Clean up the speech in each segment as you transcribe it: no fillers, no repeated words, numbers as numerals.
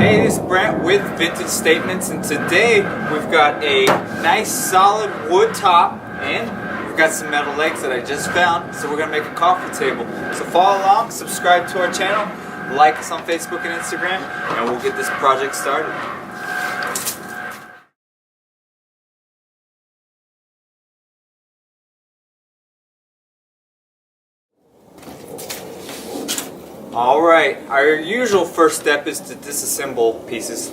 Hey, this is Brent with Vintage Statements, and today we've got a nice solid wood top and we've got some metal legs that I just found, so we're going to make a coffee table. So follow along, subscribe to our channel, like us on Facebook and Instagram, and we'll get this project started. Alright, our usual first step is to disassemble pieces.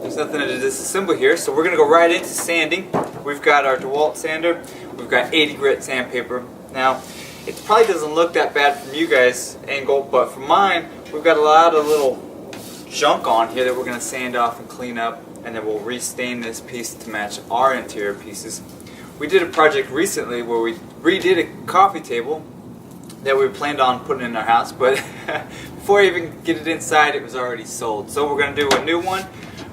There's nothing to disassemble here, so we're going to go right into sanding. We've got our DeWalt sander, we've got 80 grit sandpaper. Now, it probably doesn't look that bad from you guys' angle, but from mine, we've got a lot of little junk on here that we're going to sand off and clean up, and then we'll restain this piece to match our interior pieces. We did a project recently where we redid a coffee table that we planned on putting in our house, but before I even get it inside, it was already sold. So we're going to do a new one.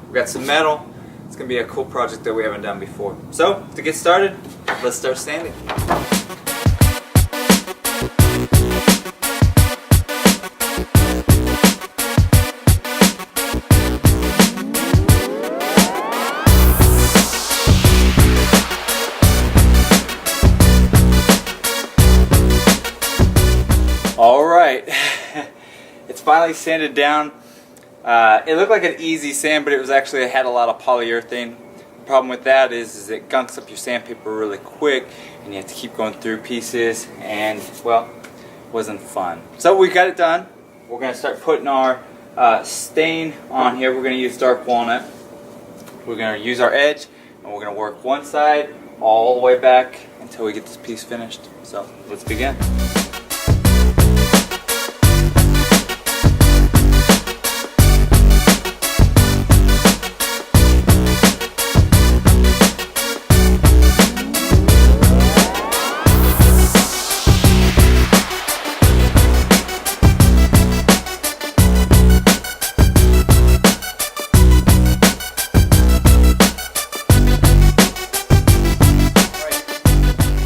We've got some metal. It's going to be a cool project that we haven't done before. So to get started, let's start sanding. Alright, it's finally sanded down. It looked like an easy sand, but it had a lot of polyurethane. The problem with that is it gunks up your sandpaper really quick, and you have to keep going through pieces, and well, it wasn't fun. So we got it done. We're going to start putting our stain on here. We're going to use dark walnut. We're going to use our edge, and we're going to work one side all the way back until we get this piece finished. So let's begin.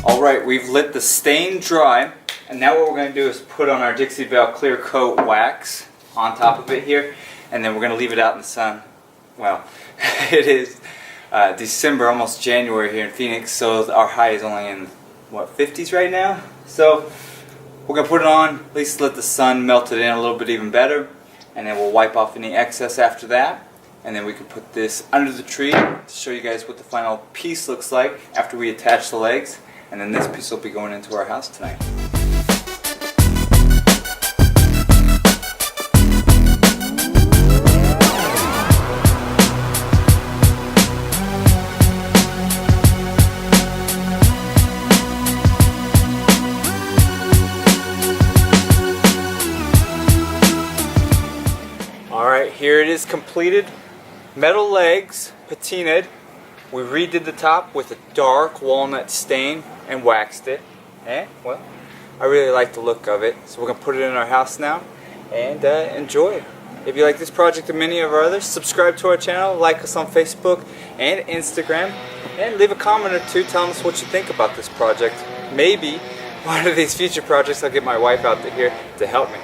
Alright, we've let the stain dry, and now what we're going to do is put on our Dixie Belle Clear Coat wax on top of it here, and then we're going to leave it out in the sun. Well, it is December, almost January here in Phoenix, so our high is only in, what, 50s right now? So we're going to put it on, at least let the sun melt it in a little bit even better, and then we'll wipe off any excess after that. And then we can put this under the tree to show you guys what the final piece looks like after we attach the legs. And then this piece will be going into our house tonight. Alright, here it is completed. Metal legs, patinaed. We redid the top with a dark walnut stain and waxed it. And, well, I really like the look of it. So we're going to put it in our house now and enjoy it. If you like this project and many of our others, subscribe to our channel, like us on Facebook and Instagram, and leave a comment or two telling us what you think about this project. Maybe one of these future projects I'll get my wife out here to help me.